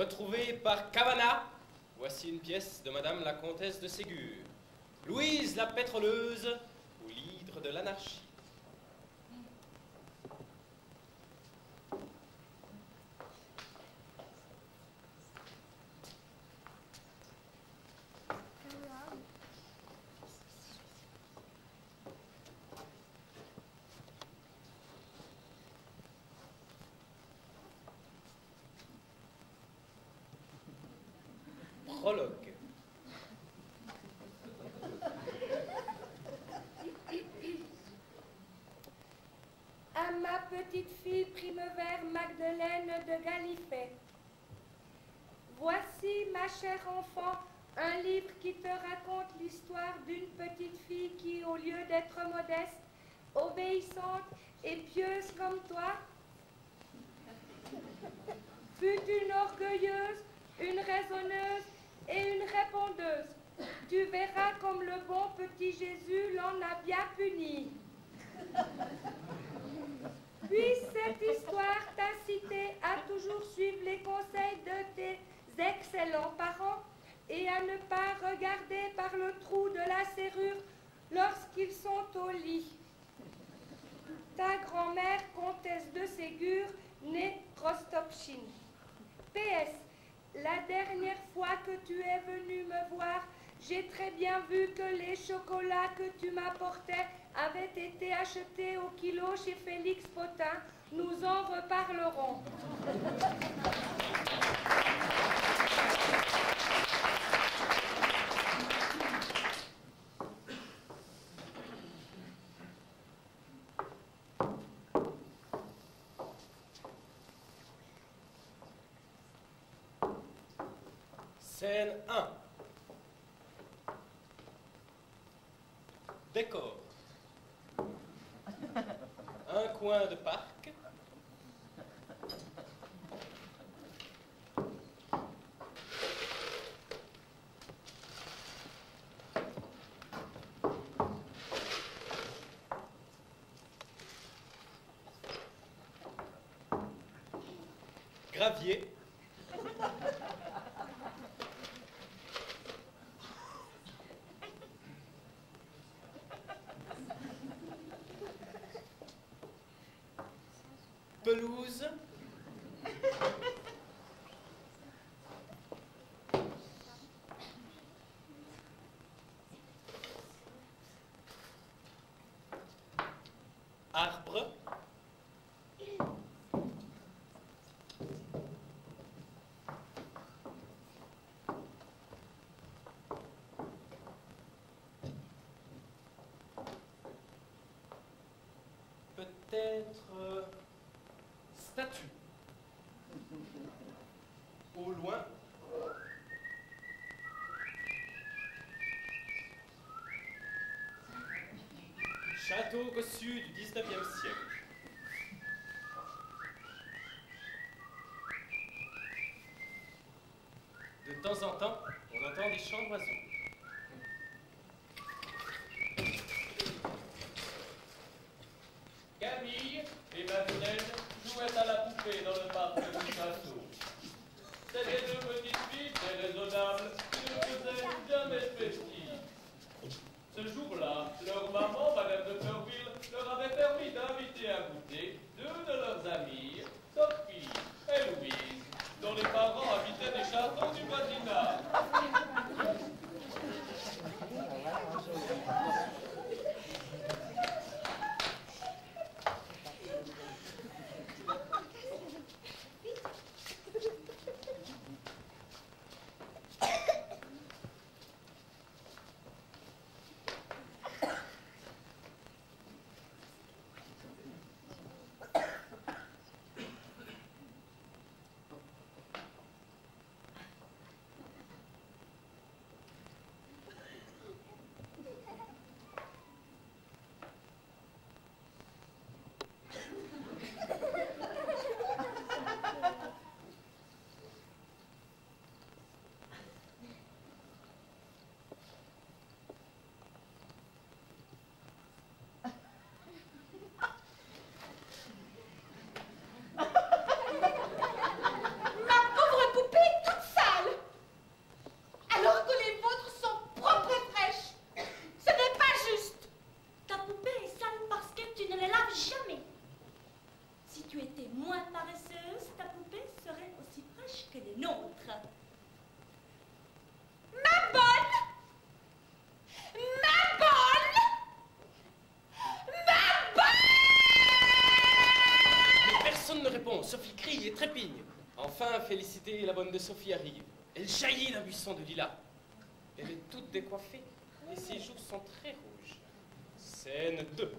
Retrouvée par Cavana, voici une pièce de Madame la Comtesse de Ségur. Louise la pétroleuse, ou l'hydre de l'anarchie. Prologue. À ma petite fille Primevère Magdeleine de Galifet. Voici, ma chère enfant, un livre qui te raconte l'histoire d'une petite fille qui, au lieu d'être modeste, obéissante et pieuse comme toi, fut une orgueilleuse, une raisonneuse et une répondeuse. Tu verras comme le bon petit Jésus l'en a bien puni. Puis cette histoire t'inciter à toujours suivre les conseils de tes excellents parents et à ne pas regarder par le trou de la serrure lorsqu'ils sont au lit. Ta grand-mère, comtesse de Ségur, née Rostopchine. PS, la dernière fois que tu es venu me voir, j'ai très bien vu que les chocolats que tu m'apportais avaient été achetés au kilo chez Félix Potin. Nous en reparlerons. Scène 1. Décor. Un coin de parc. Gravier. Pelouse. Arbre. Peut-être statue. Au loin. Château cossu du 19e siècle. De temps en temps, on entend des chants d'oiseaux. Camille et Madeleine jouaient à la poupée dans le parc du château. C'étaient deux petites filles très raisonnables qui ne faisaient jamais de bêtises. Ce jour-là, leur maman, Madame de Fleurville, leur avait permis d'inviter à goûter deux de leurs amies, Sophie et Louise, dont les parents habitaient des châteaux du voisinage. Félicité et la bonne de Sophie arrivent. Elle jaillit d'un buisson de lilas. Elle est toute décoiffée et ses joues sont très rouges. Scène 2.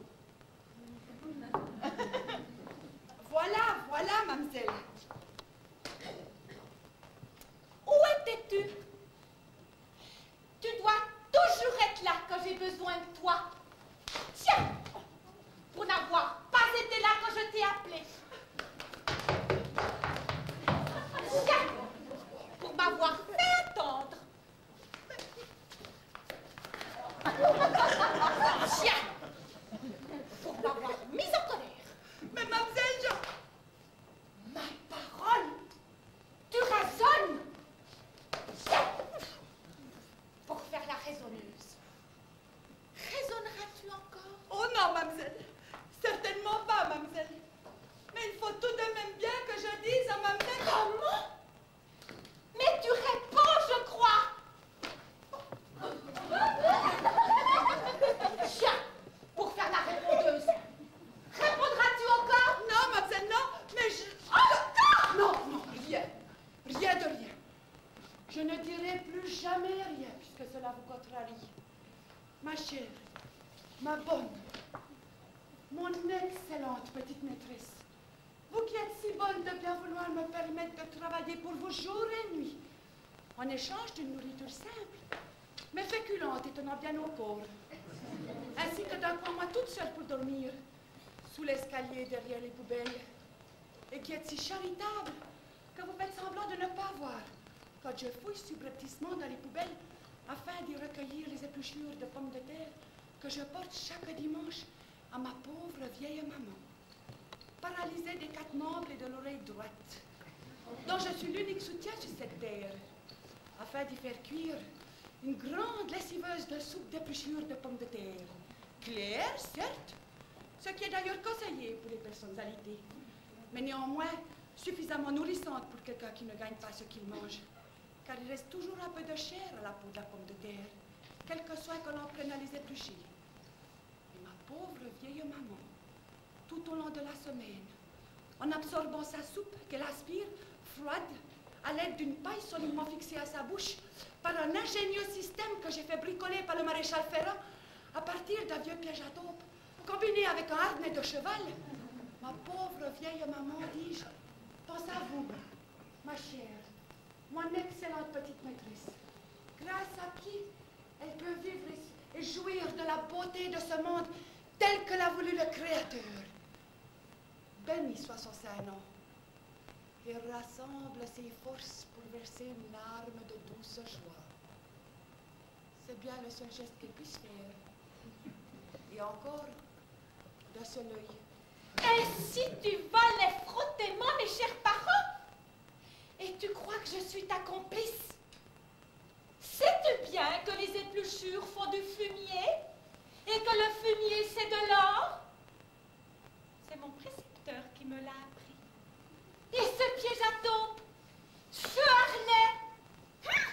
Voilà, voilà, mademoiselle. Où étais-tu? Tu dois toujours être là quand j'ai besoin de toi. Tiens, pour n'avoir pas été là quand je t'ai appelé. Tiens, pour m'avoir fait attendre. Tiens, pour m'avoir mise en colère. Mais mademoiselle, Ma parole, tu raisonnes. Tiens, pour faire la raisonneuse. Raisonneras-tu encore? Oh non, mademoiselle. Certainement pas, mademoiselle. Mais il faut tout de même bien que je dise à mademoiselle... Comment? Mais tu réponds, je crois. Tiens, pour faire la répondeuse. Répondras-tu encore? Non, mademoiselle, non, mais je... Encore? Non, non, rien. Rien de rien. Je ne dirai plus jamais rien, puisque cela vous contrarie. Ma chère, ma bonne, mon excellente petite maîtresse, vous qui êtes si bonne de bien vouloir me permettre de travailler pour vous jour et nuit, en échange d'une nourriture simple, mais féculente et tenant bien aux pauvres, ainsi que d'un coin moi toute seule pour dormir, sous l'escalier derrière les poubelles, et qui êtes si charitable que vous faites semblant de ne pas voir quand je fouille subrepticement dans les poubelles afin d'y recueillir les épluchures de pommes de terre que je porte chaque dimanche à ma pauvre vieille maman, paralysée des 4 membres et de l'oreille droite, dont je suis l'unique soutien sur cette terre, afin d'y faire cuire une grande lessiveuse de soupe d'épluchures de pommes de terre, claire, certes, ce qui est d'ailleurs conseillé pour les personnes alitées, mais néanmoins suffisamment nourrissante pour quelqu'un qui ne gagne pas ce qu'il mange, car il reste toujours un peu de chair à la peau de la pomme de terre, quelque soit que l'on prenne à les éplucher. Et ma pauvre vieille maman, tout au long de la semaine, en absorbant sa soupe qu'elle aspire, froide, à l'aide d'une paille solidement fixée à sa bouche, par un ingénieux système que j'ai fait bricoler par le maréchal Ferrand, à partir d'un vieux piège à taupe, combiné avec un harnais de cheval, ma pauvre vieille maman, dis-je, pense à vous, ma chère, mon excellente petite maîtresse, grâce à qui elle peut vivre et jouir de la beauté de ce monde tel que l'a voulu le Créateur. Béni soit son Saint-Nom, et rassemble ses forces pour verser une larme de douce joie. C'est bien le seul geste qu'elle puisse faire. Et encore, d'un seul œil. Et si tu voles effrontément mes chers parents? Et tu crois que je suis ta complice? Sais-tu bien que les épluchures font du fumier et que le fumier c'est de l'or? C'est mon précepteur qui me l'a appris. Et ce piège à taupe, ce harnais, hein?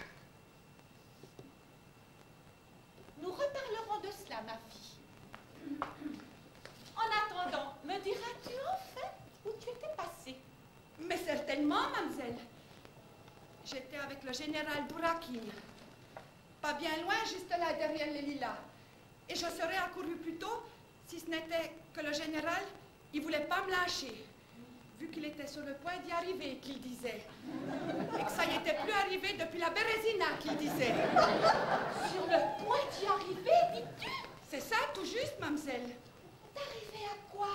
Nous reparlerons de cela, ma fille. En attendant, me diras-tu en fait où tu étais passée? Mais certainement, mademoiselle. J'étais avec le général Bouraquine. Pas bien loin, juste là, derrière les lilas. Et je serais accouru plus tôt si ce n'était que le général, il voulait pas me lâcher, vu qu'il était sur le point d'y arriver, qu'il disait. Et que ça y était plus arrivé depuis la Bérésina, qu'il disait. Sur le point d'y arriver, dis-tu? C'est ça, tout juste, mademoiselle. D'arriver à quoi?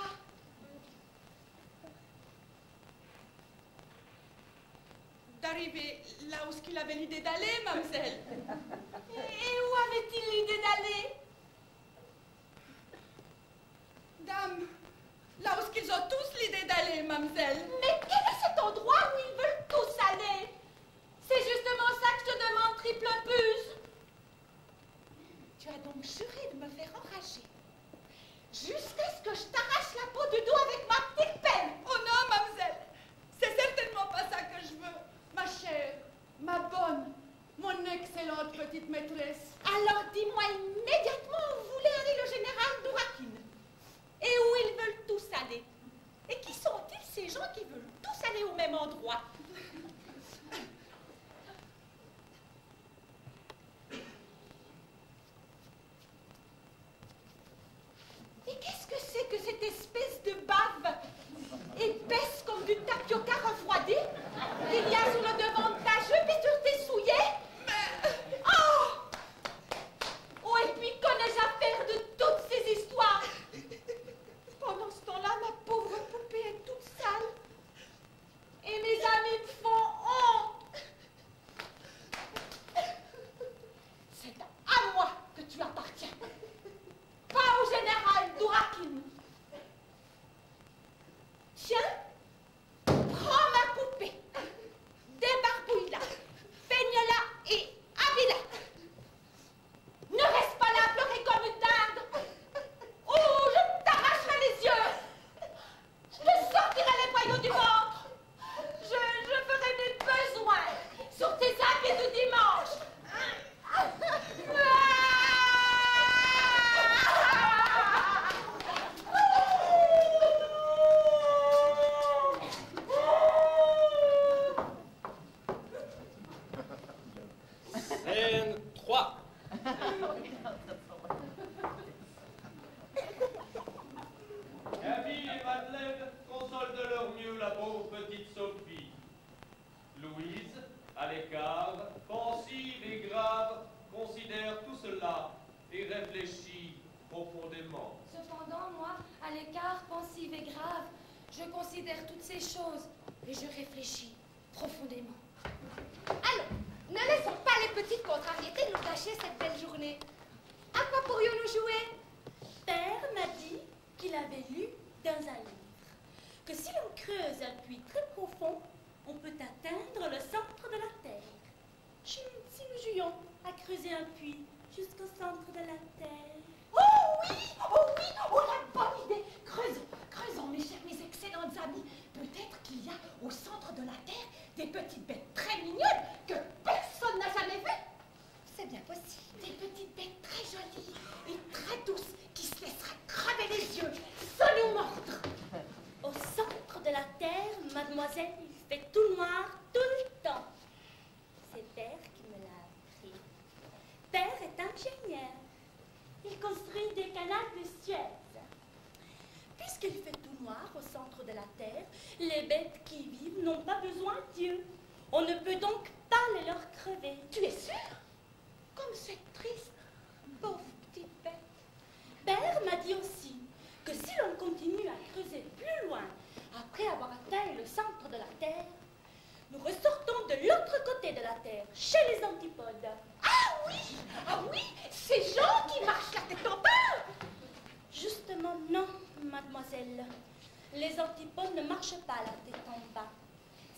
D'arriver là où il avait l'idée d'aller, mademoiselle. Et où avait-il l'idée d'aller? Dame, là où ils ont tous l'idée d'aller, mademoiselle. Mais quel est cet endroit où ils veulent tous aller? C'est justement ça que je te demande, triple puce. Tu as donc juré de me faire enrager, jusqu'à ce que je t'arrache la peau du dos avec ma petite pelle. Oh non, mademoiselle, c'est certainement pas ça que je veux. Ma chère, ma bonne, mon excellente petite maîtresse. Alors dis-moi immédiatement où voulait aller le général Dourakine. Et où ils veulent tous aller. Et qui sont-ils ces gens qui veulent tous aller au même endroit? c'est que cette espèce de bave épaisse comme du tapioca refroidi qu'il y a sur le devant de ta jupe et sur tes souliers? Oh! Oh, et puis connais-je à faire de toutes ces histoires? Pendant ce temps-là, ma pauvre poupée est toute sale. Et mes amis me font honte. C'est à moi que tu appartiens. Pas au général Dourakin. Tiens, prends ma poupée, débarbouille-la, peigne-la et habille-la. Ne reste pas là à pleurer comme une dinde. Oh, je t'arracherai les yeux. Je te sortirai les boyaux du ventre. Je ferai mes besoins sur tes habits de dimanche. Scène 3. Camille et Madeleine consolent de leur mieux la pauvre petite Sophie. Louise, à l'écart, pensive et grave, considère tout cela et réfléchit profondément. Cependant, moi, à l'écart, pensive et grave, je considère toutes ces choses et je réfléchis profondément. Allons, ne laissons pas les petites contrariétés nous gâcher cette belle journée. À quoi pourrions-nous jouer? Père m'a dit qu'il avait lu dans un livre que si l'on creuse un puits très profond, on peut atteindre le centre de la Terre. Si nous jouions à creuser un puits jusqu'au centre de la Terre. Oh oui, oh la bonne idée. Creusons, mes chers, mes excellentes amies. Peut-être qu'il y a au centre de la Terre des petites bêtes très mignonnes que personne n'a jamais vues. C'est bien possible. Des petites bêtes très jolies et très douces qui se laisseraient crever les yeux sans nous mordre. Au centre de la Terre, mademoiselle, il fait tout noir tout le temps. C'est Père qui me l'a appris. Père est ingénieur. Il construit des canaux de Suez. Puisqu'il fait tout noir au centre de la Terre, les bêtes qui y vivent n'ont pas besoin de Dieu. On ne peut donc pas les leur crever. Tu es sûre? Comme c'est triste, pauvre petite bête. Père m'a dit aussi que si l'on continue à creuser plus loin, après avoir atteint le centre de la Terre, nous ressortons de l'autre côté de la Terre, chez les antipodes. Ah oui, ces gens qui marchent la tête en bas. Justement, non, mademoiselle. Les antipodes ne marchent pas la tête en bas.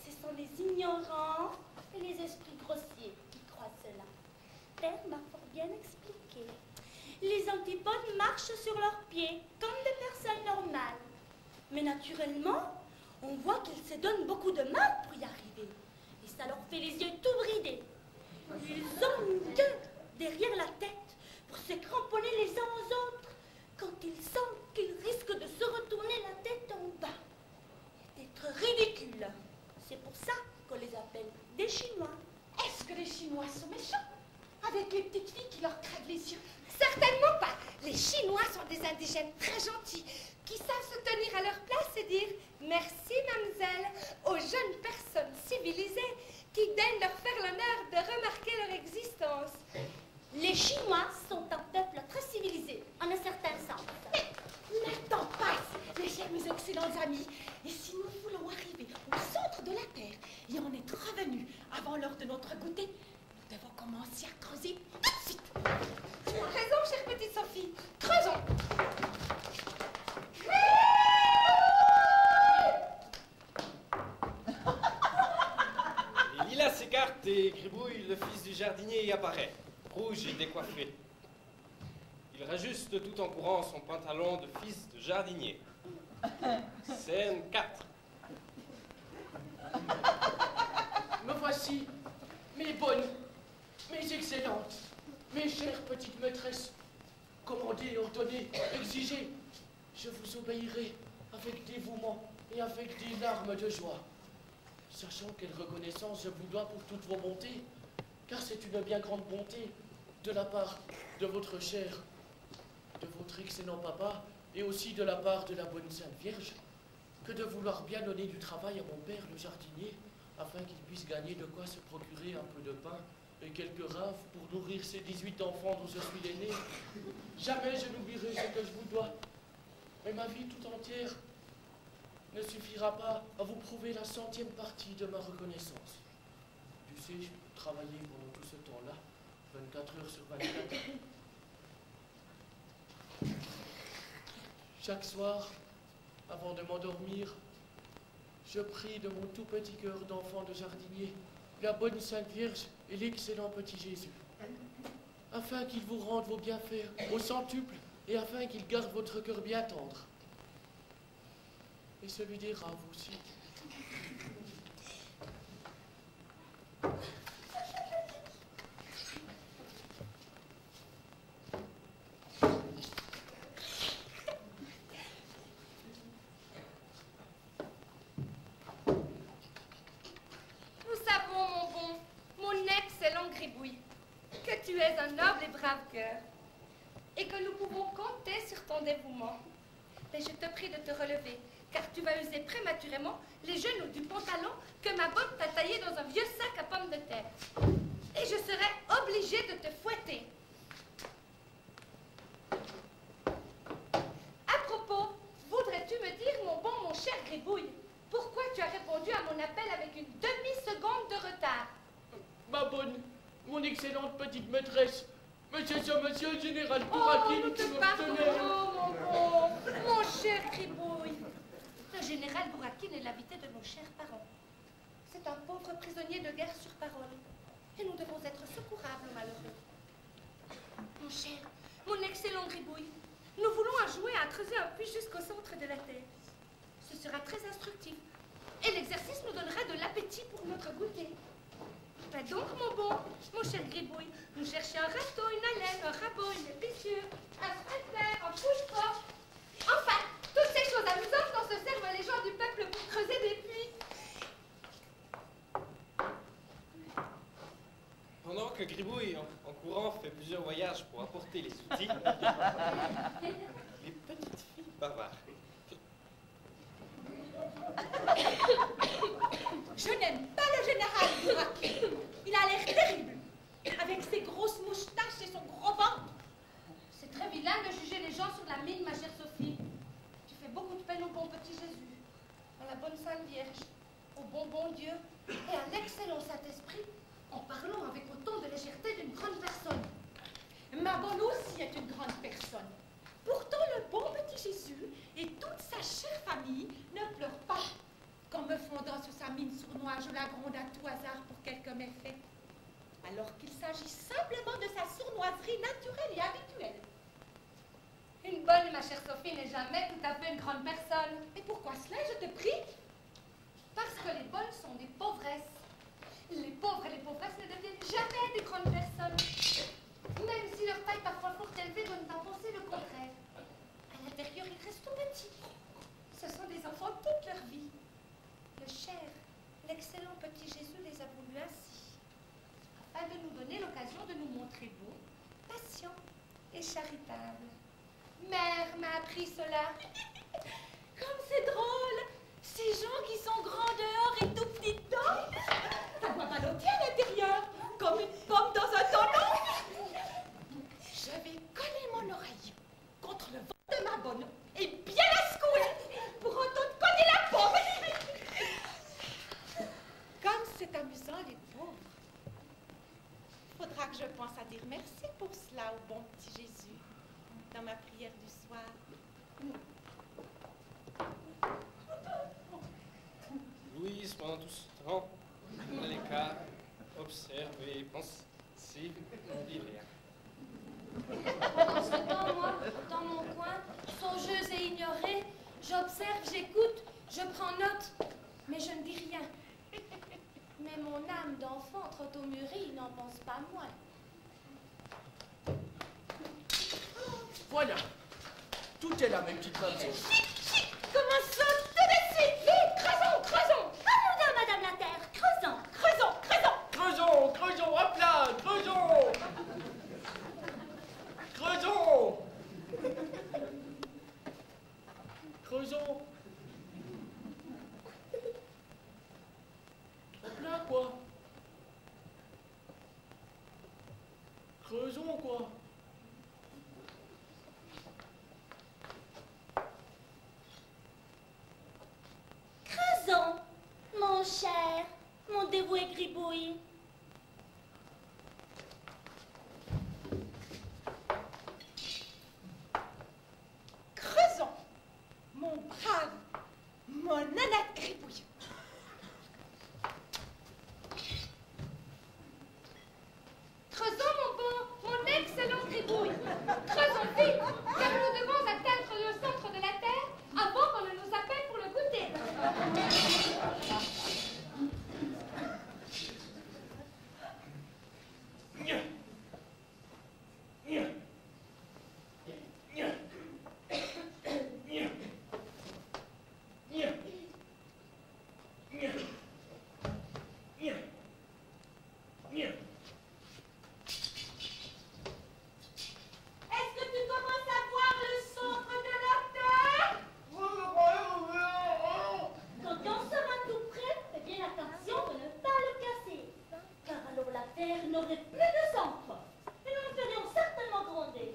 Ce sont les ignorants et les esprits grossiers qui croient cela. Père m'a fort bien expliqué. Les antipodes marchent sur leurs pieds, comme des personnes normales. Mais naturellement, on voit qu'ils se donnent beaucoup de mal pour y arriver. Et ça leur fait les yeux tout bridés. Ils ont une queue derrière la tête pour se cramponner les uns aux autres quand ils sentent qu'ils risquent de se retourner la tête en bas. Et d'être ridicules. C'est pour ça qu'on les appelle des Chinois. Est-ce que les Chinois sont méchants avec les petites filles qui leur crèvent les yeux? Certainement pas. Les Chinois sont des indigènes très gentils qui savent se tenir à leur place et dire merci, mademoiselle, aux jeunes personnes civilisées qui daignent leur faire l'honneur de remarquer leur existence. Les Chinois sont un peuple très civilisé, en un certain sens. Mais le temps passe, mes chers, mes excellents amis. Et si nous voulons arriver au centre de la Terre et en être revenus avant l'heure de notre goûter, nous devons commencer à creuser tout de suite. Tu as raison, chère petite Sophie. Creusons. Les lilas s'écartent et Gribouille, le fils du jardinier, y apparaît, rouge et décoiffé. Il rajuste tout en courant son pantalon de fils de jardinier. Scène 4. Me voici, mes bonnes, mes excellentes, mes chères petites maîtresses. Commandez, ordonnez, exigez. Je vous obéirai avec dévouement et avec des larmes de joie. Sachant quelle reconnaissance je vous dois pour toutes vos bontés, car c'est une bien grande bonté de la part de votre cher, de votre excellent papa, et aussi de la part de la bonne Sainte Vierge, que de vouloir bien donner du travail à mon père le jardinier, afin qu'il puisse gagner de quoi se procurer un peu de pain et quelques raves pour nourrir ces 18 enfants dont je suis l'aîné. Jamais je n'oublierai ce que je vous dois, mais ma vie tout entière ne suffira pas à vous prouver la 100e partie de ma reconnaissance. Tu sais, je travaillais pendant tout ce temps-là, 24 heures sur 24. Chaque soir, avant de m'endormir, je prie de mon tout petit cœur d'enfant de jardinier, la bonne Sainte Vierge et l'excellent petit Jésus, afin qu'il vous rende vos bienfaits au centuple et afin qu'il garde votre cœur bien tendre. Et celui des raves aussi. Nous savons, mon bon, mon excellent Gribouille, que tu es un noble et brave cœur, et que nous pouvons compter sur ton dévouement. Mais je te prie de te relever, car tu vas user prématurément les genoux du pantalon que ma bonne t'a taillé dans un vieux sac à pommes de terre. Et je serai obligée de te fouetter. À propos, voudrais-tu me dire, mon cher Gribouille, pourquoi tu as répondu à mon appel avec une demi-seconde de retard? Ma bonne, mon excellente petite maîtresse, monsieur le général Oh, Bourraquine nous qui te me pardonnons, tenait. mon bon, mon cher Gribouille. Le général Bourraquine est l'invité de nos chers parents. C'est un pauvre prisonnier de guerre sur parole. Et nous devons être secourables aux malheureux. Mon cher, mon excellent Gribouille, nous voulons jouer à creuser un puits jusqu'au centre de la terre. Ce sera très instructif. Et l'exercice nous donnera de l'appétit pour notre goûter. Ben donc, mon cher Gribouille, nous cherchions un râteau, une haleine, un rabot, une épissure, un sphincter, un couche-porc. Enfin, toutes ces choses amusantes dont se servent les gens du peuple pour creuser des puits. Pendant que Gribouille, en courant, fait plusieurs voyages pour apporter les outils, les petites filles bavarent. Je n'aime pas le général Bourraquine. Il a l'air terrible, avec ses grosses moustaches et son gros ventre. C'est très vilain de juger les gens sur la mine, ma chère Sophie. Tu fais beaucoup de peine au bon petit Jésus, à la bonne Sainte Vierge, au bon Dieu et à l'excellent Saint-Esprit, en parlant avec autant de légèreté d'une grande personne. Ma bonne aussi est une grande personne. Pourtant, le bon petit Jésus et toute sa chère famille ne pleurent pas. Qu'en me fondant sur sa mine sournoise, je la gronde à tout hasard pour quelque méfait. Alors qu'il s'agit simplement de sa sournoiserie naturelle et habituelle. Une bonne, ma chère Sophie, n'est jamais tout à fait une grande personne. Et pourquoi cela, je te prie? Parce que les bonnes sont des pauvresses. Les pauvres et les pauvresses ne deviennent jamais des grandes personnes. Même si leur taille parfois fort élevée donne à penser le contraire. À l'intérieur, ils restent tout petits. Ce sont des enfants toute leur vie. Le cher, l'excellent petit Jésus les a voulu ainsi, afin de nous donner l'occasion de nous montrer beaux, patients et charitables. Mère m'a appris cela. Comme c'est drôle, ces gens qui sont grands dehors et tout petits dedans. Ça doit balloter à l'intérieur, comme une pomme dans un tonneau. Je vais coller mon oreille contre le ventre de ma bonne et bien la secouer pour entendre cogner la pomme. Comme c'est amusant, les pauvres. Faudra que je pense à dire merci pour cela au bon petit Jésus dans ma prière du soir. Louise, pendant tout ce temps, à l'écart, observe et pensive, ne dit rien. Pendant ce temps, moi, dans mon coin, songeuse et ignorée, j'observe, j'écoute, je prends note, mais je ne dis rien. Mais mon âme d'enfant trop mûrie n'en pense pas moins. Voilà, tout est là, mes petites mademoiselles. Commençons tout de suite. Vite, creusons, creusons. À nous, madame la terre, creusons, creusons, creusons. Creusons, hop là, creusons. Creusons. Creusons, quoi. Creusons, mon cher, mon dévoué Gribouille. Creusons, mon brave, mon Nanette Gribouille. Creusons, mon bon, mon excellent Gribouille. Creusons vite, car nous devons atteindre le centre de la Terre avant qu'on ne nous appelle pour le goûter. Est-ce que tu commences à voir le centre de la Terre? Quand on sera tout près, fais bien attention de ne pas le casser. Car alors la Terre n'aurait plus de centre. Et nous nous ferions certainement gronder.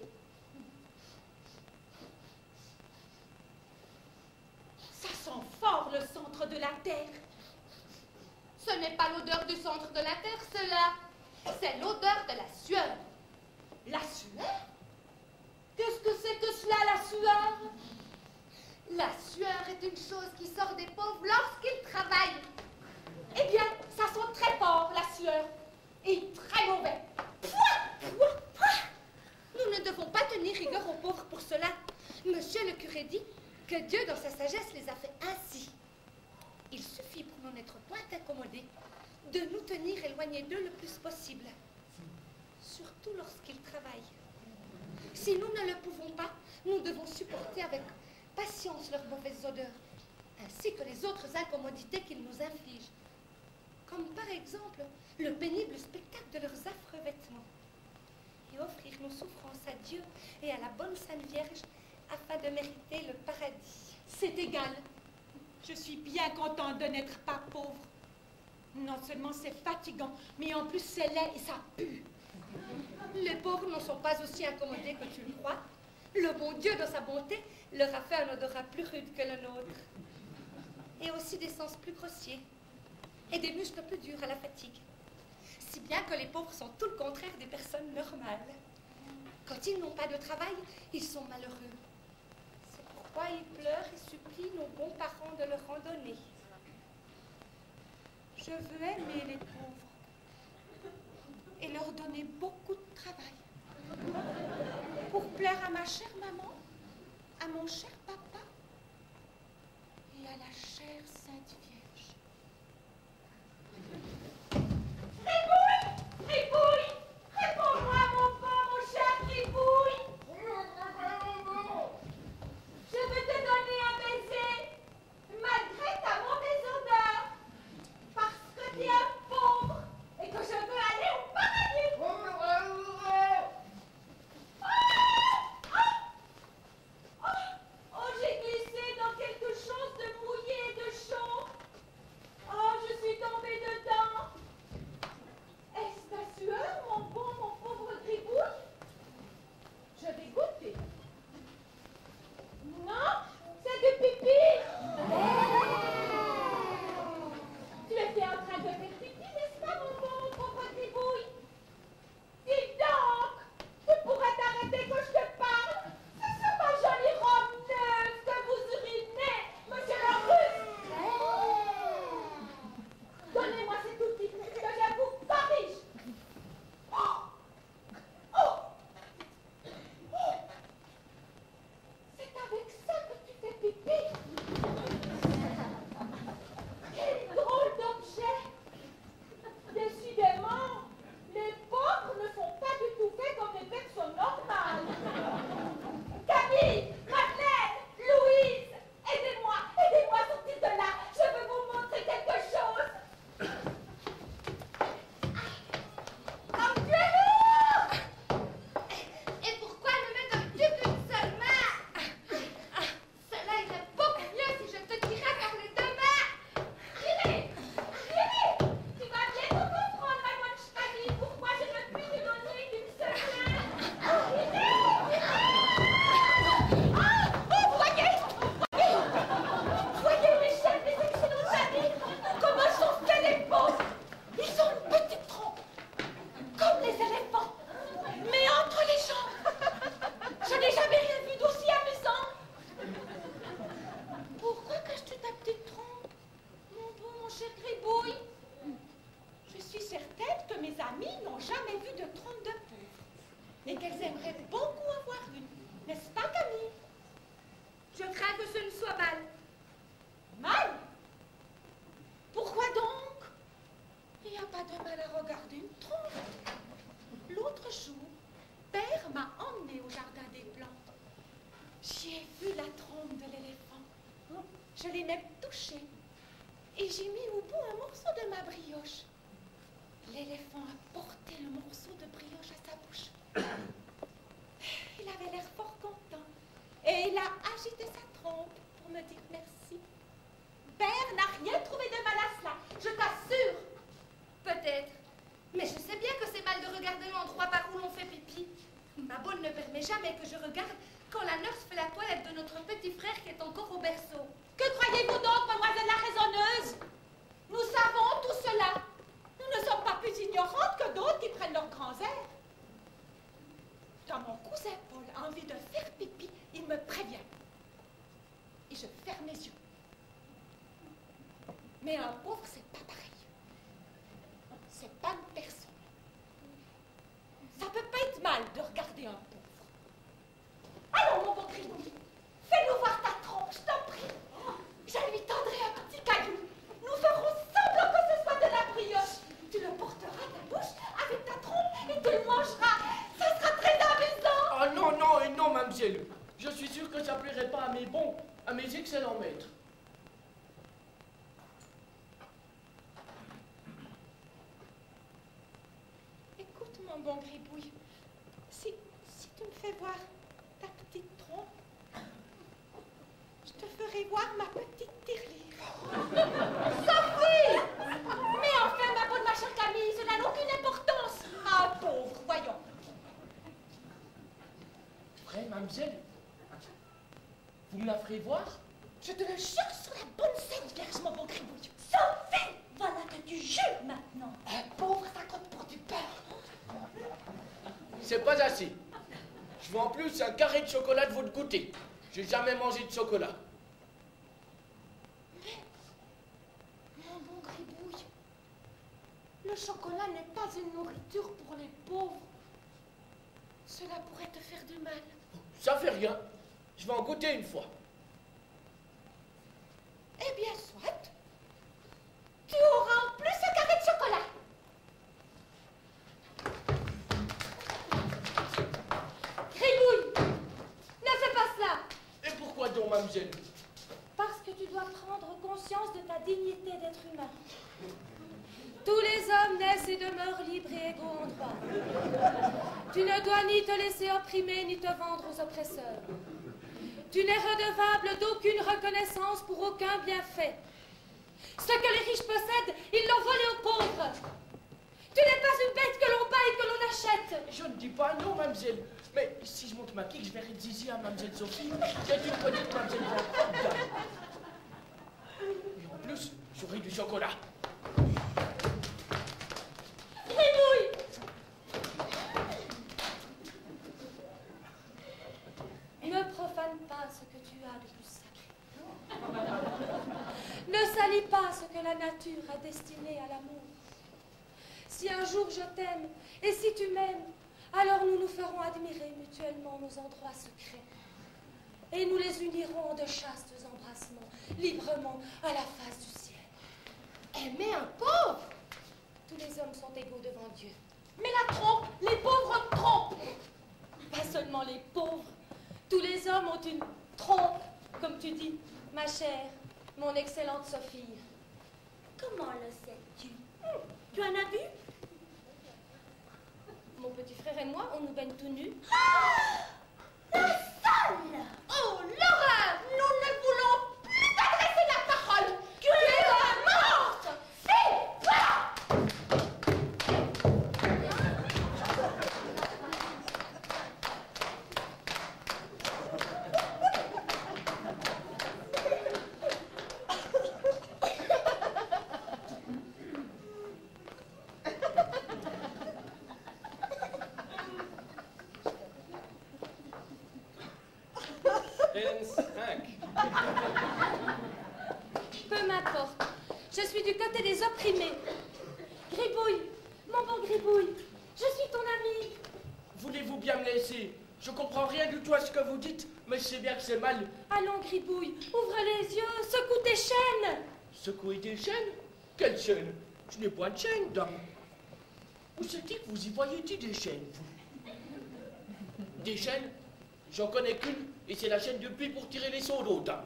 Ça sent fort le centre de la Terre. Ce n'est pas l'odeur du centre de la Terre, cela. C'est l'odeur de la sueur. La sueur? Qu'est-ce que c'est que cela, la sueur? La sueur est une chose qui sort des pauvres lorsqu'ils travaillent. Eh bien, ça sent très fort, la sueur. Et très mauvais. Pouah, pouah, pouah. Nous ne devons pas tenir rigueur aux pauvres pour cela. Monsieur le curé dit que Dieu, dans sa sagesse, les a fait ainsi. Il suffit pour n'en être point incommodés de nous tenir éloignés d'eux le plus possible, surtout lorsqu'ils travaillent. Si nous ne le pouvons pas, nous devons supporter avec patience leurs mauvaises odeurs, ainsi que les autres incommodités qu'ils nous infligent, comme par exemple le pénible spectacle de leurs affreux vêtements, et offrir nos souffrances à Dieu et à la bonne Sainte Vierge afin de mériter le paradis. C'est égal. Je suis bien contente de n'être pas pauvre. Non seulement c'est fatigant, mais en plus c'est laid et ça pue. Les pauvres ne sont pas aussi incommodés que tu le crois. Le bon Dieu, dans sa bonté, leur a fait un odorat plus rude que le nôtre. Et aussi des sens plus grossiers. Et des muscles plus durs à la fatigue. Si bien que les pauvres sont tout le contraire des personnes normales. Quand ils n'ont pas de travail, ils sont malheureux. C'est pourquoi ils pleurent et supplient nos bons parents de leur en donner. Je veux aimer les pauvres et leur donner beaucoup de travail. Pour plaire à ma chère maman, à mon cher papa et à la chère Sainte Vierge. Gribouille! Gribouille! Réponds-moi, mon bon, mon cher Gribouille! Je veux te donner un baiser, malgré ta mauvaise odeur, parce que tu es un pauvre et que je veux aller au paradis! Oh, j'ai glissé dans quelque chose de mouillé et de chaud. amies n'ont jamais vu de trompe de pauvre et qu'elles aimeraient beaucoup avoir une. N'est-ce pas, Camille? Je crains que ce ne soit mal. Mal? Pourquoi donc? Il n'y a pas de mal à regarder une trompe. L'autre jour, Père m'a emmené au jardin des plantes. J'y ai vu la trompe de l'éléphant. Je l'ai même touchée. Et j'ai mis au bout un morceau de ma brioche. L'éléphant a porté le morceau de brioche à sa bouche. Il avait l'air fort content. Et il a agité sa trompe pour me dire merci. Père n'a rien trouvé de mal à cela, je t'assure. Peut-être. Mais je sais bien que c'est mal de regarder l'endroit par où l'on fait pipi. Ma bonne ne permet jamais que je regarde quand la nurse fait la toilette de notre petit frère qui est encore au berceau. Que croyez-vous donc, mademoiselle la raisonneuse? Nous savons tout cela. Nous ne sommes pas plus ignorantes que d'autres qui prennent leurs grands airs. Quand mon cousin Paul a envie de faire pipi, il me prévient. Et je ferme les yeux. Mais un pauvre, c'est pas pareil. C'est pas une personne. Ça peut pas être mal de regarder un pauvre. Allons, mon bon Gribouille, fais-nous voir ta trompe, je t'en prie. Je lui tendrai un petit caillou. Nous ferons semblant que ce soit de la brioche. Tu le porteras à ta bouche avec ta trompe et tu le mangeras. Ça sera très amusant. Ah non, non et non, mademoiselle. Je suis sûr que ça plairait pas à mes excellents maîtres. Écoute, mon bon Gribouille, si tu me fais voir ta petite trompe, je te ferai voir ma petite tirelire. Sophie! Mais enfin, ma bonne, ma chère Camille, cela n'a aucune importance. Ah, pauvre, voyons. Vrai, mademoiselle? Vous me la ferez voir? Je te le jure sur la bonne Sainte Vierge, mon bon Gribouille. Sophie! Voilà que tu jures maintenant. Un pauvre, ça compte pour du beurre. C'est pas assez. Je veux en plus un carré de chocolat de votre goûter. J'ai jamais mangé de chocolat. Mais, mon bon Gribouille, le chocolat n'est pas une nourriture pour les pauvres. Cela pourrait te faire du mal. Ça fait rien. Je vais en goûter une fois. Eh bien, soit. Tu auras en plus un carré de chocolat. Gribouille, ne fais pas cela. Et pourquoi donc, mademoiselle? Parce que tu dois prendre conscience de ta dignité d'être humain. Tous les hommes naissent et demeurent libres et égaux en droit. Tu ne dois ni te laisser opprimer ni te vendre aux oppresseurs. Tu n'es redevable d'aucune reconnaissance pour aucun bienfait. Ce que les riches possèdent, ils l'ont volé aux pauvres. Tu n'es pas une bête que l'on bat et que l'on achète. Je ne dis pas non, mademoiselle. Mais si je monte ma pique, je vais rédiger à mademoiselle Sophie. C'est une petite mademoiselle bien. Et en plus, j'aurai du chocolat. Gribouille, Ne profane pas ce que tu as de plus sacré. Ne salis pas ce que la nature a destiné à l'amour. Si un jour je t'aime, et si tu m'aimes, alors nous nous ferons admirer mutuellement nos endroits secrets. Et nous les unirons en de chastes embrassements, librement à la face du ciel. aimer un pauvre. Tous les hommes sont égaux devant Dieu. Mais la trompe, les pauvres trompent. Pas seulement les pauvres. Tous les hommes ont une trompe, comme tu dis, ma chère, mon excellente Sophie. Comment le sais-tu? Tu en as vu? Mon petit frère et moi, on nous baigne tout nus. La salle! Oh, l'horreur! Nous ne voulons plus t'adresser la parole. Tu es un monstre. C'est toi! Peu m'importe. Je suis du côté des opprimés. Gribouille, mon bon Gribouille, laisser. Je comprends rien du tout à ce que vous dites, mais je sais bien que c'est mal. Allons, Gribouille, ouvre les yeux, secoue tes chaînes. Secouer des chaînes? Quelle chaîne? Je n'ai point de chaîne, dame. Où c'est-il que vous y voyez-il des chaînes, vous? Des chaînes? J'en connais qu'une, et c'est la chaîne de puits pour tirer les seaux d'eau, dame.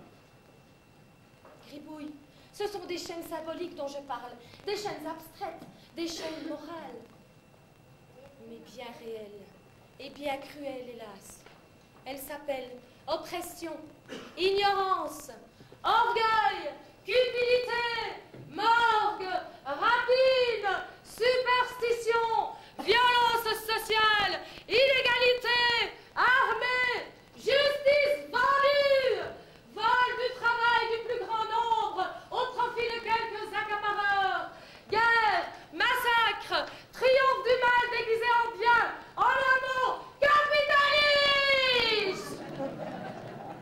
Gribouille, ce sont des chaînes symboliques dont je parle, des chaînes abstraites, des chaînes morales, mais bien réelles et bien cruelles, hélas. Elles s'appellent oppression, ignorance, orgueil, cupidité, morgue, rapine, superstition, violence sociale, illégalité, armée, justice vendue, vol du travail du plus grand nombre au profit de quelques accapareurs, guerre, massacre, triomphe du mal déguisé en bien, en un mot, capitalisme!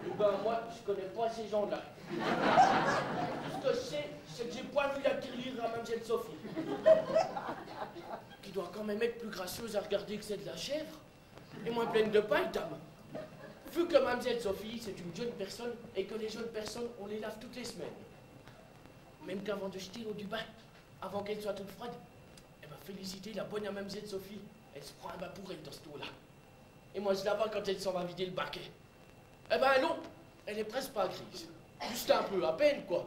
Eh ben, moi, je connais pas ces gens-là. Ce que je sais, c'est que j'ai point vu la tirelire à Mademoiselle Sophie. Qui doit quand même être plus gracieuse à regarder que c'est de la chèvre. Et moins pleine de paille, dame. Vu que Mademoiselle Sophie, c'est une jeune personne, et que les jeunes personnes, on les lave toutes les semaines. Même qu'avant de jeter l'eau du bain, avant qu'elle soit toute froide, eh ben, félicitez la bonne à Mademoiselle Sophie. Elle se prend un bain pour elle dans cette eau-là. Et moi, je la vois quand elle s'en va vider le baquet. Eh ben, non, elle est presque pas grise. Juste un peu, à peine, quoi.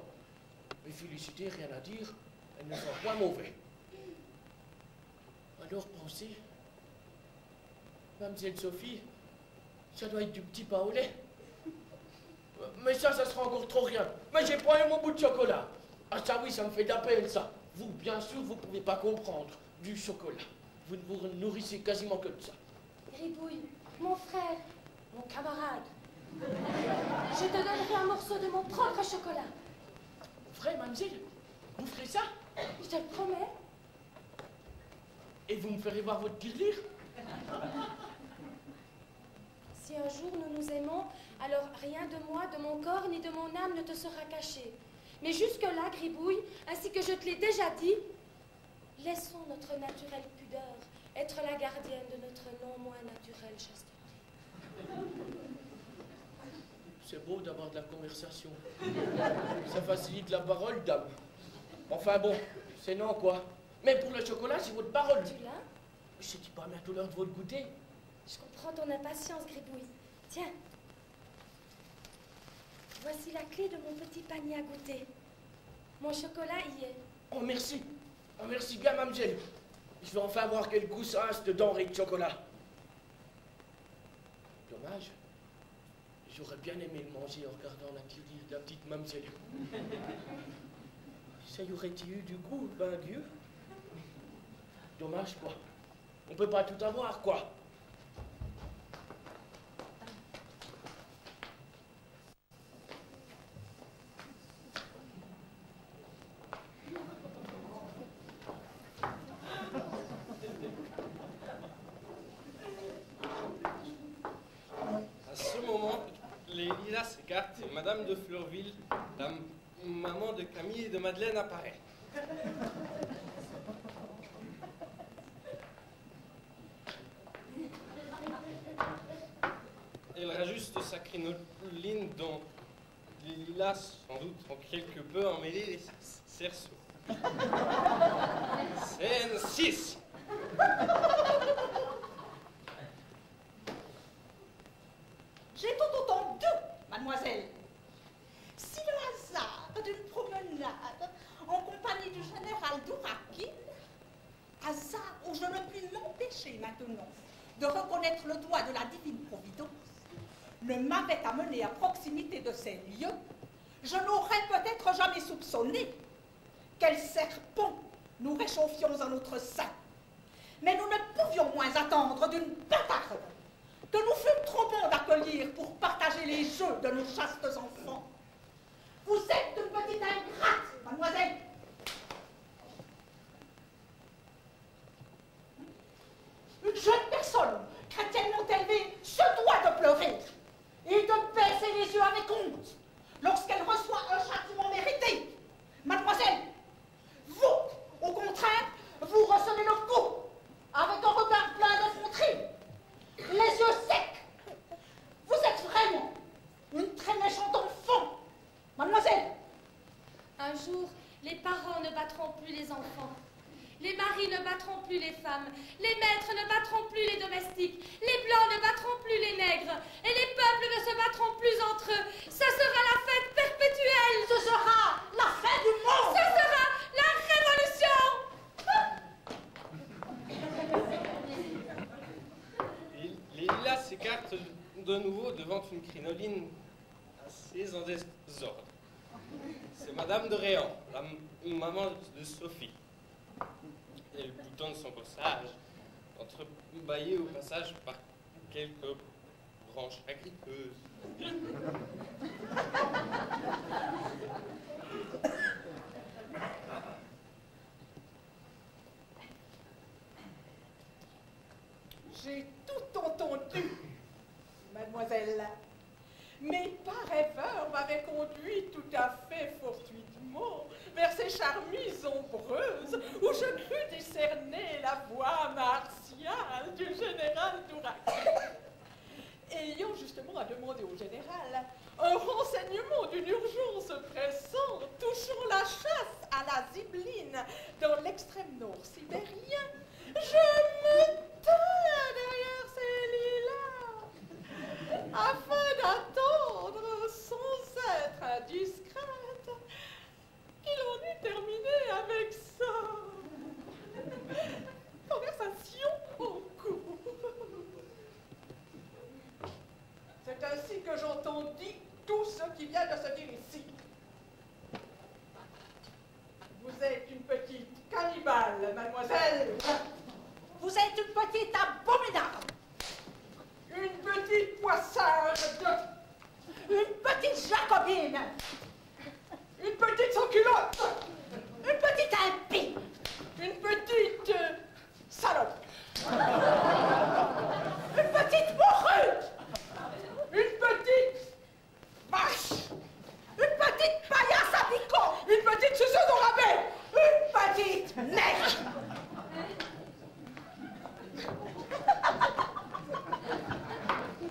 Mais félicité, rien à dire, elle ne sent point mauvais. Alors pensez, Mademoiselle Sophie, ça doit être du petit pain au lait. Mais ça sera encore trop rien. Mais j'ai pas eu mon bout de chocolat. Ah ça oui, ça me fait de la peine, ça. Vous, bien sûr, vous pouvez pas comprendre. Du chocolat. Vous ne vous nourrissez quasiment que de ça. Gribouille, mon frère, mon camarade, je te donnerai un morceau de mon propre chocolat. Vrai, mademoiselle? Vous ferez ça? Je te le promets. Et vous me ferez voir votre tirelire? Si un jour nous nous aimons, alors rien de moi, de mon corps, ni de mon âme ne te sera caché. Mais jusque-là, Gribouille, ainsi que je te l'ai déjà dit, laissons notre naturelle pudeur être la gardienne de notre non moins naturelle chasteté. C'est beau d'avoir de la conversation. Ça facilite la parole, dame. Enfin bon, c'est non, quoi. Mais pour le chocolat, c'est votre parole. Tu l'as? C'est pas bientôt l'heure de votre goûter. Je comprends ton impatience, Gribouille. Tiens. Voici la clé de mon petit panier à goûter. Mon chocolat y est. Oh, merci. Oh, merci bien, mademoiselle. Je vais enfin voir quel goût ça a, cette denrée de chocolat. Dommage. J'aurais bien aimé le manger en regardant la tirelire de la petite mademoiselle. Ça y aurait-il eu du goût, ben Dieu. Dommage, quoi. On peut pas tout avoir, quoi. À ce moment, les lilas s'écartent et Madame de Fleurville, la maman de Camille et de Madeleine, apparaît. Elle rajuste sa crinoline dont les lilas, sans doute, ont quelque peu emmêlé les cerceaux. Scène 6. J'ai tout entendu, mademoiselle. Si le hasard d'une promenade en compagnie du général Dourakine, hasard où je ne puis m'empêcher maintenant de reconnaître le doigt de la divine providence, ne m'avait amené à proximité de ces lieux, je n'aurais peut-être jamais soupçonné quel serpent nous réchauffions en notre sein. Mais nous ne pouvions moins attendre d'une bâtarde que nous fûmes trop bons d'accueillir pour partager les jeux de nos chastes enfants. Vous êtes une petite ingrate, mademoiselle. Une jeune personne, chrétiennement élevée, se doit de pleurer et de baisser les yeux avec honte lorsqu'elle reçoit un châtiment mérité. Mademoiselle, vous, au contraire, vous recevez le coup avec un regard plein d'effronterie, les yeux femmes. Les maîtres ne battront plus les domestiques. Les blancs ne battront plus les nègres. Et les peuples ne se battront plus entre eux. Ce sera la fête perpétuelle. Ce sera la fin du monde. Ce sera la révolution. Les lilas s'écartent de nouveau devant une crinoline assez en désordre. C'est Madame de Réan, la maman de Sophie. Elle boutonne son corsage, entrebâillé au passage par quelques branches agrippeuses. J'ai tout entendu, mademoiselle. Mes pas rêveurs m'avaient conduit tout à fait fortuitement vers ces charmilles ombreuses où je crus discerner la voix martiale du général Dourakin. Ayant justement à demander au général un renseignement d'une urgence pressante touchant la chasse à la zibeline dans l'extrême nord sibérien, je me tins derrière ces lilas afin d'attendre sans être indiscrète qu'il en eût terminé avec ça. Conversation en cours. C'est ainsi que j'entendis tout ce qui vient de se dire ici. Vous êtes une petite cannibale, mademoiselle. Vous êtes une petite abominable. Une petite poissarde. Une petite jacobine. Une petite sans-culotte. Une petite impie. Une petite salope. Une petite morue. Une petite vache. Une petite paillasse à picot. Une petite suceuse au rabais. Une petite nègre.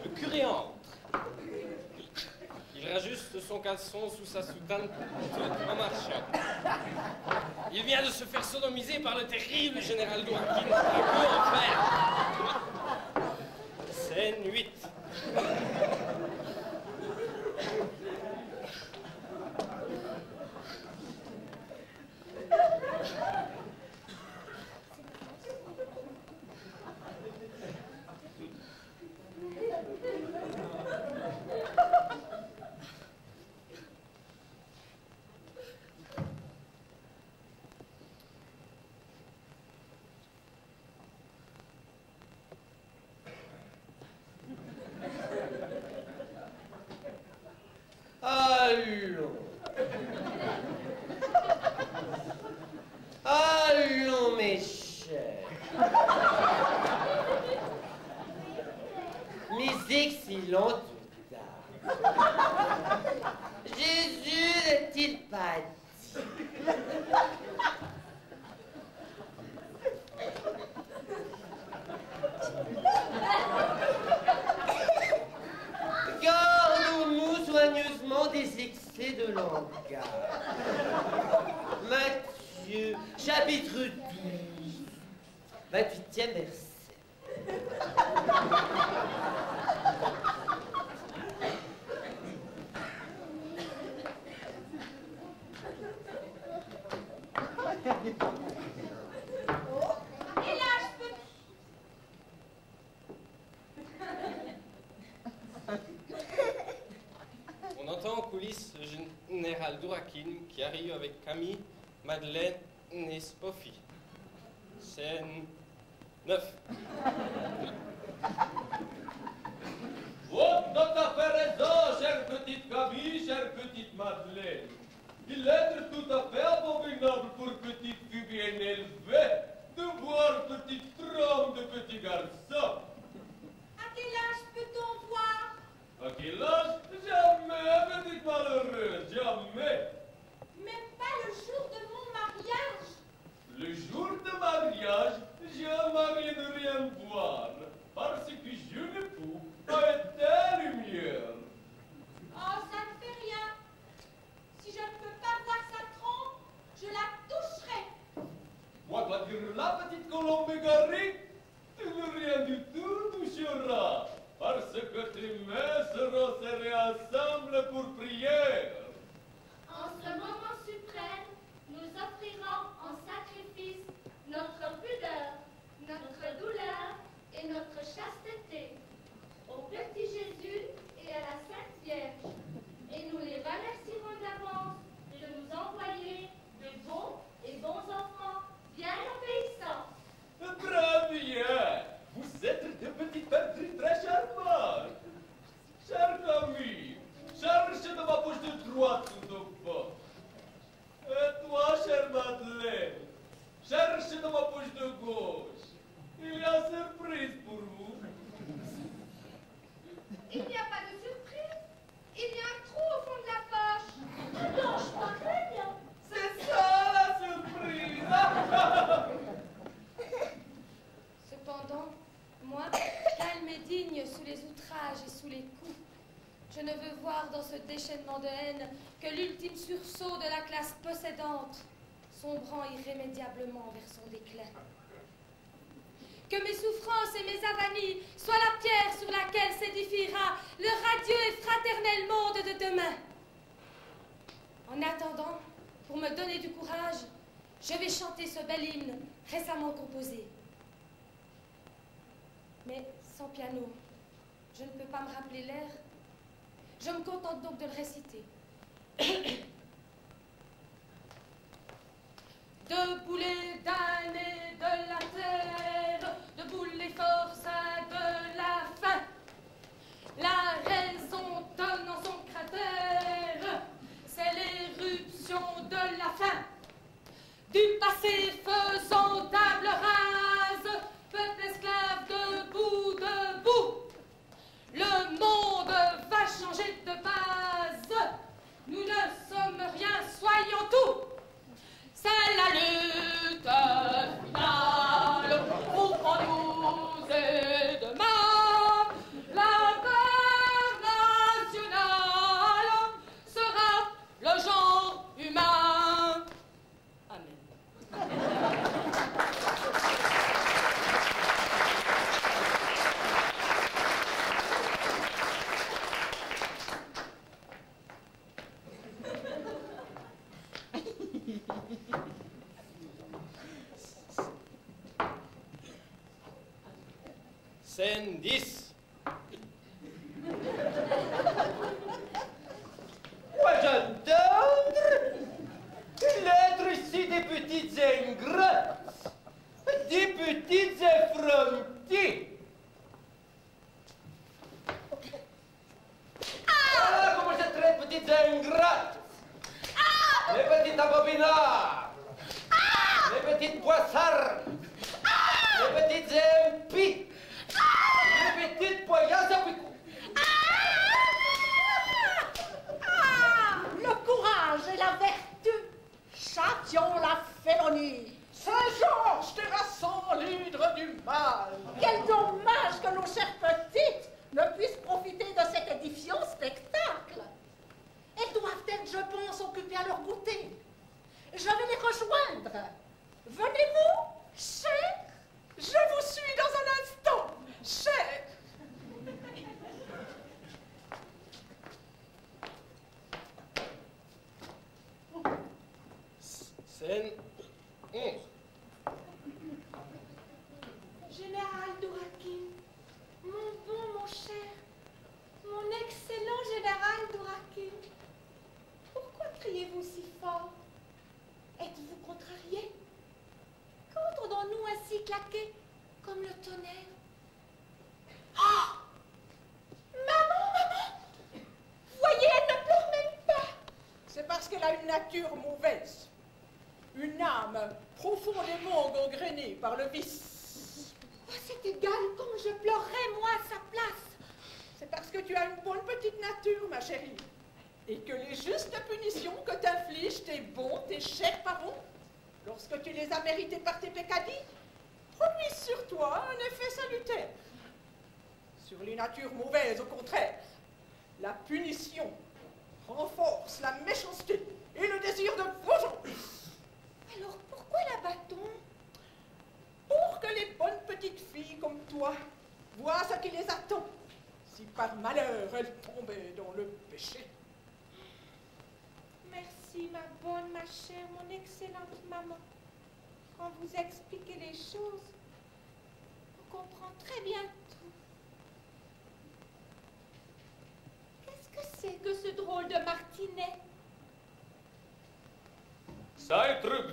Le curé entre. Il rajuste son caleçon sous sa soutane tout en marchant. Il vient de se faire sodomiser par le terrible général Dourakin qui peut en faire. Scène 8. Allons. Allons, mes chers. Mes excellentes dames. Jésus n'a-t-il pas dit? Gardons-nous soigneusement des excès de langage. Matthieu, chapitre 12, 28e verset. On entend en coulisses le général Dourakin qui arrive avec Camille, Madeleine et Sophie. Scène 9. Oh, dans ta fait raison, chère petite Camille, chère petite Madeleine. Il est tout à fait abominable pour petite fille bien élevée de voir petite trompe de petit garçon. À quel âge peut-on voir? À quel âge? Jamais, petite malheureuse, jamais. Même pas le jour de mon mariage. Le jour de mariage, jamais de rien voir, parce que je ne peux pas être lumière. Oh, ça ne fait rien. Si je ne peux pas voir sa trompe, je la toucherai. Moi, toi, notre chasteté, au petit Jésus et à la Sainte Vierge. Et nous les remercierons d'avance de nous envoyer de bons et bons enfants bien obéissants. Très bien. Vous êtes de petites patries très charmantes. Cher Camille, cherche dans ma poche de droite tout au fond. Et toi, chère Madeleine, cherche dans ma poche de gauche. Il y a une surprise pour vous. Il n'y a pas de surprise. Il y a un trou au fond de la poche. Non, je crois très bien. C'est ça la surprise. Cependant, moi, calme et digne sous les outrages et sous les coups, je ne veux voir dans ce déchaînement de haine que l'ultime sursaut de la classe possédante, sombrant irrémédiablement vers son déclin. Que mes souffrances et mes avanies soient la pierre sur laquelle s'édifiera le radieux et fraternel monde de demain. En attendant, pour me donner du courage, je vais chanter ce bel hymne récemment composé. Mais sans piano, je ne peux pas me rappeler l'air. Je me contente donc de le réciter. Debout les damnés de la terre, debout les forçats de la faim. La raison donne en son cratère, c'est l'éruption de la faim. Du passé faisant table rase, peuple esclave debout, debout. Le monde va changer de base, nous ne sommes rien, soyons tout. C'est la lutte finale, ouvrons-nous et demain, la paix nationale sera le genre humain. Amen. Scène 10. Quoi j'entendre? L'être ici des petites ingrates, des petites effrontés. Ah, comment je traite petites ingrates? Les petites abominards, les petites poissardes, les petites impies, les petites poignards à picot. Le courage et la vertu, châtions la félonie. Saint-Georges, terrassant l'hydre du mal. Quel dommage que nos chères petites ne puissent profiter de cet édifiant spectacle. Elles doivent être, je pense, occupées à leur goûter. Je vais les rejoindre. Venez-vous, chère? Je vous suis dans un instant, chère. Scène 11. Général Dourakin, mon bon, mon cher, mon excellent général Dourakin, pourquoi criez-vous si fort? Êtes-vous contrarié? Qu'entendons-nous ainsi claquer comme le tonnerre? Ah! Maman, maman! Voyez, elle ne pleure même pas! C'est parce qu'elle a une nature mauvaise. Une âme profondément gangrénée par le vice. Oh, c'est égal comme je pleurerais, moi, à sa place. C'est parce que tu as une bonne petite nature, ma chérie. Et que les justes punitions que t'infligent tes bons, tes chers parents, lorsque tu les as méritées par tes peccadilles, produisent sur toi un effet salutaire. Sur les natures mauvaises, au contraire, la punition renforce la méchanceté et le désir de vengeance. Alors pourquoi la bat-on? Pour que les bonnes petites filles comme toi voient ce qui les attend, si par malheur elles tombaient dans le péché. Merci, ma bonne, ma chère, mon excellente maman. Quand vous expliquez les choses, on comprend très bien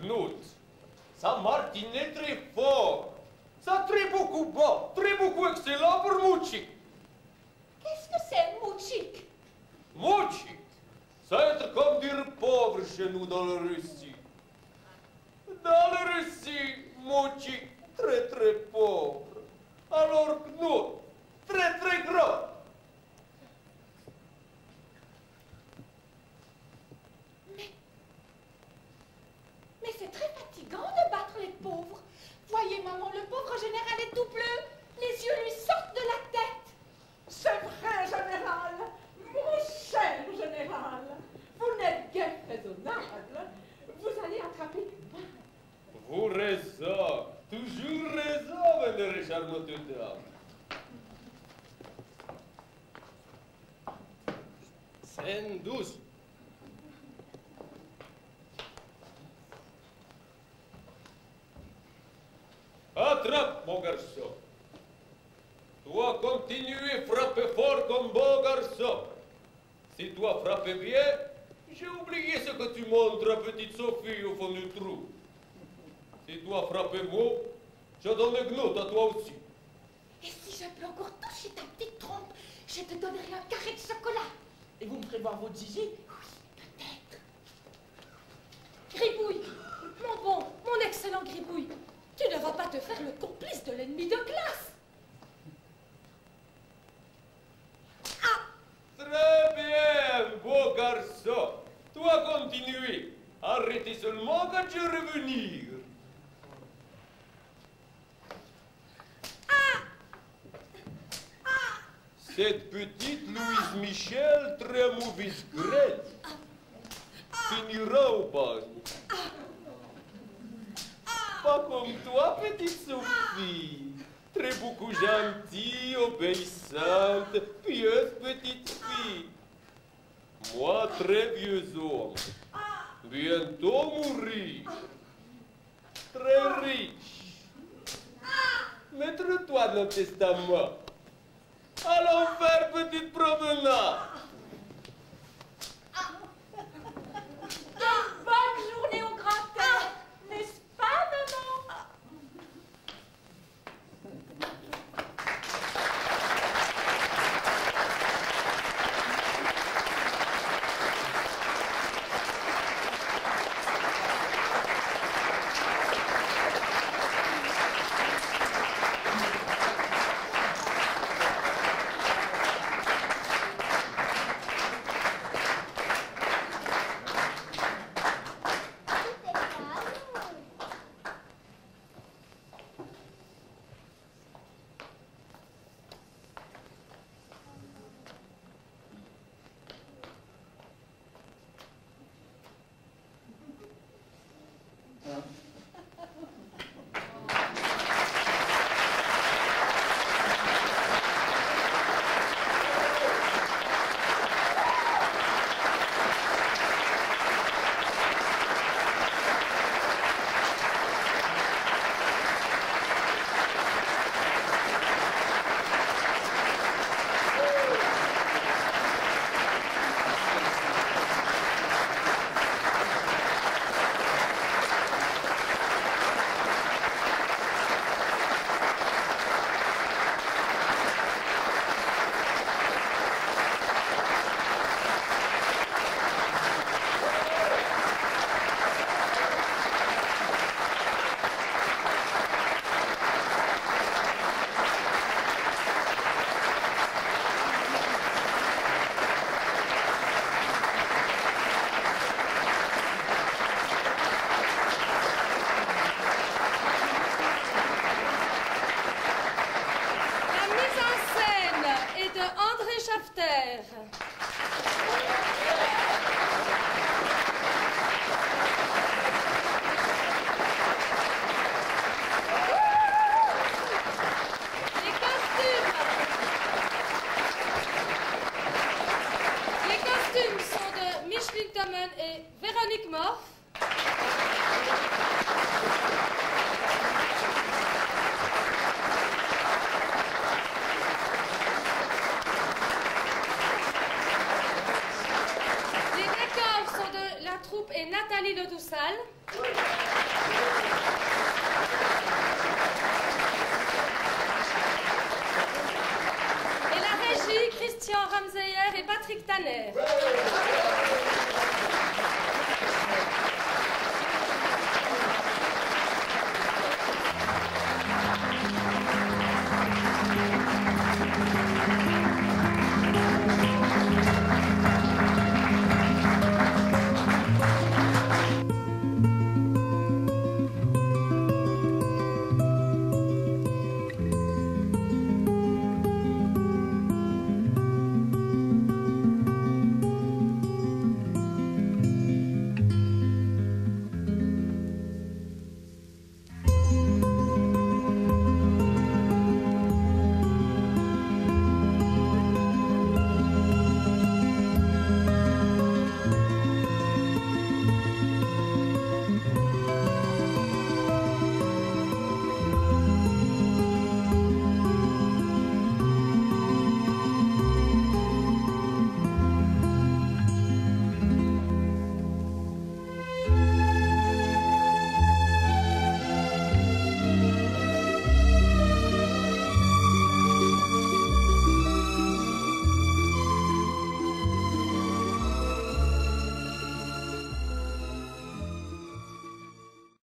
Knut. Ça martinet très fort. Ça très beaucoup bon, très beaucoup excellent pour Mouchik. Qu'est-ce que c'est, Mouchik? Mouchik, ça va être comme dire pauvre chez nous dans la Russie. Dans la Russie, Mouchik, très très pauvre. Alors Knut, très très grand. Mais c'est très fatigant de battre les pauvres. Voyez, maman, le pauvre général est tout bleu. Les yeux lui sortent de la tête. C'est vrai, général. Mon cher général. Vous n'êtes guère raisonnable. Vous allez attraper une balle. Vous raison, toujours raison, Vénérée charmante dame. Scène 12. Attrape, mon garçon. Toi, continuez, frapper fort comme beau garçon. Si toi frappes bien, j'ai oublié ce que tu montres à petite Sophie au fond du trou. Si toi frappes mot, je donne Knut à toi aussi. Et si je peux encore toucher ta petite trompe, je te donnerai un carré de chocolat. Et vous me ferez voir votre zizi? Peut-être. Gribouille, mon bon, mon excellent Gribouille, tu ne vas pas te faire le complice de l'ennemi de classe. Très bien, beau garçon. Toi, continue. Arrêtez seulement quand je revenir. Cette petite Louise Michel, très mauvaise graine, finira au bagne. Pas comme toi, petite Sophie. Très beaucoup gentille, obéissante, pieuse petite fille. Moi, très vieux homme, bientôt mourir. Très riche. Mettre-toi dans le testament. Allons faire petite promenade. Bonne journée au grand air, n'est-ce pas, maman? Abraham Zeyer et Patrick Tanner.